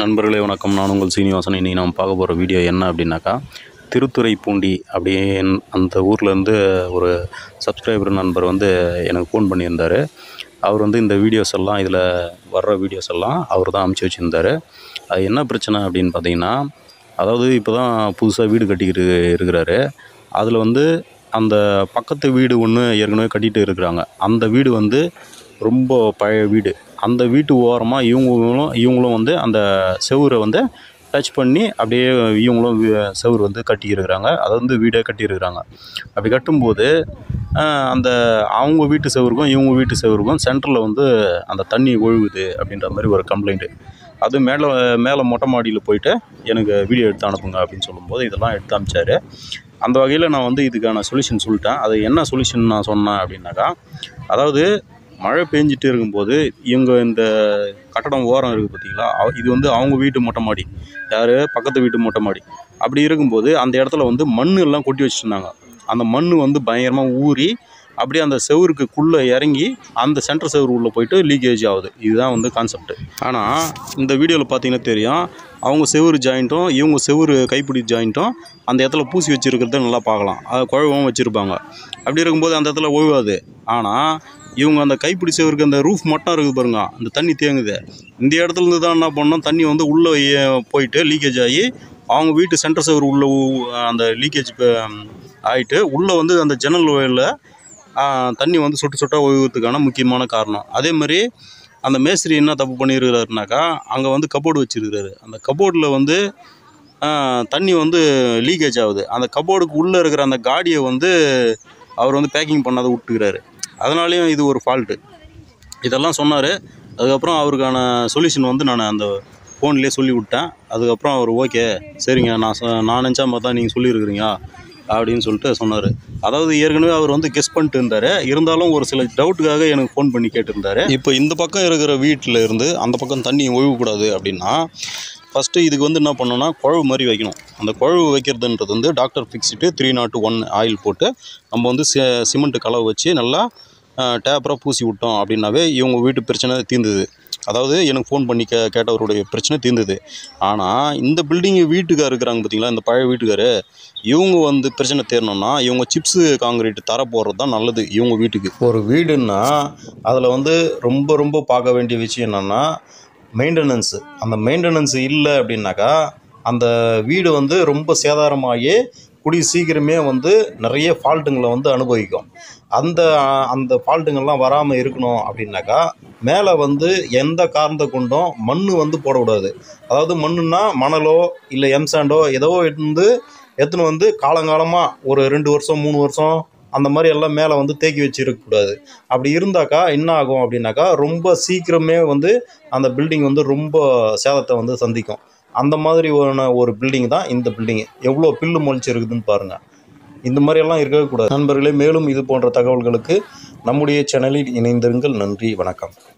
நண்பர்களே வணக்கம். நான் உங்கள் சீனிவாசன். இன்றைக்கி நம்ம பார்க்க போகிற வீடியோ என்ன அப்படின்னாக்கா, திருத்துறைப்பூண்டி அந்த ஊர்லேருந்து ஒரு சப்ஸ்கிரைபர் நண்பர் எனக்கு ஃபோன் பண்ணியிருந்தார். அவர் இந்த வீடியோஸ் எல்லாம் இதில் வர்ற வீடியோஸ் எல்லாம் அவர் தான் அனுப்பிச்சி வச்சுருந்தார். அது என்ன பிரச்சனை அப்படின்னு பார்த்தீங்கன்னா, அதாவது இப்போ தான் புதுசாக வீடு கட்டிக்கிட்டு இருக்கிறாரு. அதில் அந்த பக்கத்து வீடு ஒன்று ஏற்கனவே கட்டிகிட்டு இருக்கிறாங்க. அந்த வீடு ரொம்ப பழைய வீடு. அந்த வீட்டு ஓரமாக இவங்களும் அந்த செவுரை டச் பண்ணி அப்படியே இவங்களும் செவுரு கட்டியிருக்கிறாங்க. அதை வீடே கட்டியிருக்கிறாங்க. அப்படி கட்டும்போது அந்த அவங்க வீட்டு செவருக்கும் இவங்க வீட்டு செவருக்கும் சென்டரில் அந்த தண்ணி ஒழுகுது அப்படின்ற மாதிரி ஒரு கம்ப்ளைண்ட்டு. அது மேலே மொட்டை மாடியில் போயிட்டு எனக்கு வீடியோ எடுத்து அனுப்புங்க அப்படின்னு சொல்லும்போது இதெல்லாம் எடுத்து அனுப்பிச்சார். அந்த வகையில் நான் இதுக்கான சொல்யூஷன் சொல்லிட்டேன். அது என்ன சொல்யூஷன் நான் சொன்னேன் அப்படின்னாக்கா, அதாவது மழை பெஞ்சிட்டு இருக்கும்போது இவங்க இந்த கட்டடம் ஓரம் இருக்குது பார்த்தீங்களா, இது அவங்க வீட்டு மொட்டை மாடி, யார் பக்கத்து வீட்டு மொட்டை மாடி. அப்படி இருக்கும்போது அந்த இடத்துல மண் எல்லாம் கொட்டி வச்சுருந்தாங்க. அந்த மண் பயங்கரமாக ஊறி அப்படியே அந்த செவருக்குள்ளே இறங்கி அந்த சென்டர் செவரு உள்ளே போயிட்டு லீக்கேஜ் ஆகுது. இதுதான் கான்செப்ட். ஆனால் இந்த வீடியோவில் பார்த்தீங்கன்னா தெரியும், அவங்க செவரு ஜாயிண்ட்டும் இவங்க செவரு கைப்பிடி ஜாயிண்ட்டும் அந்த இடத்துல பூசி வச்சுருக்கிறத நல்லா பார்க்கலாம். அதை குழவும் வச்சுருப்பாங்க. அப்படி இருக்கும்போது அந்த இடத்துல ஒழுவாது. ஆனால் இவங்க அந்த கைப்பிடி செவருக்கு அந்த ரூஃப் மட்டும் இருக்குது பாருங்க, அந்த தண்ணி தேங்குது. இந்த இடத்துலேருந்து தான் என்ன பண்ணோம், தண்ணி உள்ளே போயிட்டு லீக்கேஜ் ஆகி அவங்க வீட்டு சென்டர் செவரு உள்ளே அந்த லீக்கேஜ் ஆகிட்டு உள்ளே அந்த ஜன்னல் வழியில் தண்ணி சொட்டு சொட்டாக ஒழுகிறதுக்கான முக்கியமான காரணம். அதே மாதிரி அந்த மேஸ்திரி என்ன தப்பு பண்ணியிருக்கிறாருனாக்கா, அங்கே கபோர்டு வச்சுருக்கிறாரு. அந்த கபோர்டில் தண்ணி லீக்கேஜ் ஆகுது. அந்த கபோர்டுக்கு உள்ளே இருக்கிற அந்த காடியை அவர் பேக்கிங் பண்ணாத விட்டுக்கிறாரு. அதனாலேயும் இது ஒரு ஃபால்ட்டு. இதெல்லாம் சொன்னார். அதுக்கப்புறம் அவருக்கான சொல்யூஷன் நான் அந்த ஃபோன்லேயே சொல்லி விட்டேன். அதுக்கப்புறம் அவர் ஓகே சரிங்க, நான் நினச்சா மாதிரி தான் நீங்கள் சொல்லியிருக்கிறீங்க அப்படின்னு சொல்லிட்டு சொன்னார். அதாவது ஏற்கனவே அவர் கெஸ் பண்ணிட்டு இருந்தார். இருந்தாலும் ஒரு சில டவுட்டுக்காக எனக்கு ஃபோன் பண்ணி கேட்டிருந்தார். இப்போ இந்த பக்கம் இருக்கிற வீட்டில் இருந்து அந்த பக்கம் தண்ணி ஒழுகக்கூடாது அப்படின்னா ஃபஸ்ட்டு இதுக்கு என்ன பண்ணணும்னா, குழவு மாதிரி வைக்கணும். அந்த குழவு வைக்கிறதுன்றது டாக்டர் ஃபிக்ஸிட்டு 301 ஆயில் போட்டு நம்ம சிமெண்ட்டு கலவை வச்சு நல்லா டேப்பராக பூசி விட்டோம் அப்படின்னாவே இவங்க வீட்டு பிரச்சனை தீர்ந்தது. அதாவது எனக்கு ஃபோன் பண்ணி கேட்டவருடைய பிரச்சனை தீர்ந்தது. ஆனால் இந்த பில்டிங்கு வீட்டுக்கார் இருக்கிறாங்க பார்த்தீங்களா, இந்த பழைய வீட்டுக்காரு, இவங்க பிரச்சனை தேரணும்னா இவங்க சிப்ஸு காங்கிரீட் தர போடுறது தான் நல்லது. இவங்க வீட்டுக்கு ஒரு வீடுன்னா அதில் ரொம்ப ரொம்ப பார்க்க வேண்டிய விஷயம் என்னென்னா மெயின்டெனன்ஸு. அந்த மெயின்டெனன்ஸு இல்லை அப்படின்னாக்கா அந்த வீடு ரொம்ப சேதாரமாகி கூடிய சீக்கிரமே நிறைய ஃபால்ட்டுங்களை அனுபவிக்கும். அந்த ஃபால்ட்டுங்கள்லாம் வராமல் இருக்கணும் அப்படின்னாக்கா மேலே எந்த காரணத்தை கொண்டும் மண் போடக்கூடாது. அதாவது மண்ணுன்னா மணலோ இல்லை எம்சாண்டோ ஏதோ எடுத்துன்னு காலங்காலமாக ஒரு 2 வருஷம் 3 வருஷம் அந்த மாதிரி எல்லாம் மேலே தேக்கி வச்சு இருக்கக்கூடாது. அப்படி இருந்தாக்கா என்ன ஆகும் அப்படின்னாக்கா ரொம்ப சீக்கிரமே அந்த பில்டிங் ரொம்ப சேதத்தை சந்திக்கும். அந்த மாதிரி ஒரு பில்டிங் தான் இந்த பில்டிங்கு. எவ்வளோ பில்லு மொழிச்சு இருக்குதுன்னு பாருங்கள். இந்த மாதிரியெல்லாம் இருக்கவே கூடாது. நண்பர்களே, மேலும் இது போன்ற தகவல்களுக்கு நம்முடைய சேனலில் இணைந்திருங்கள். நன்றி, வணக்கம்.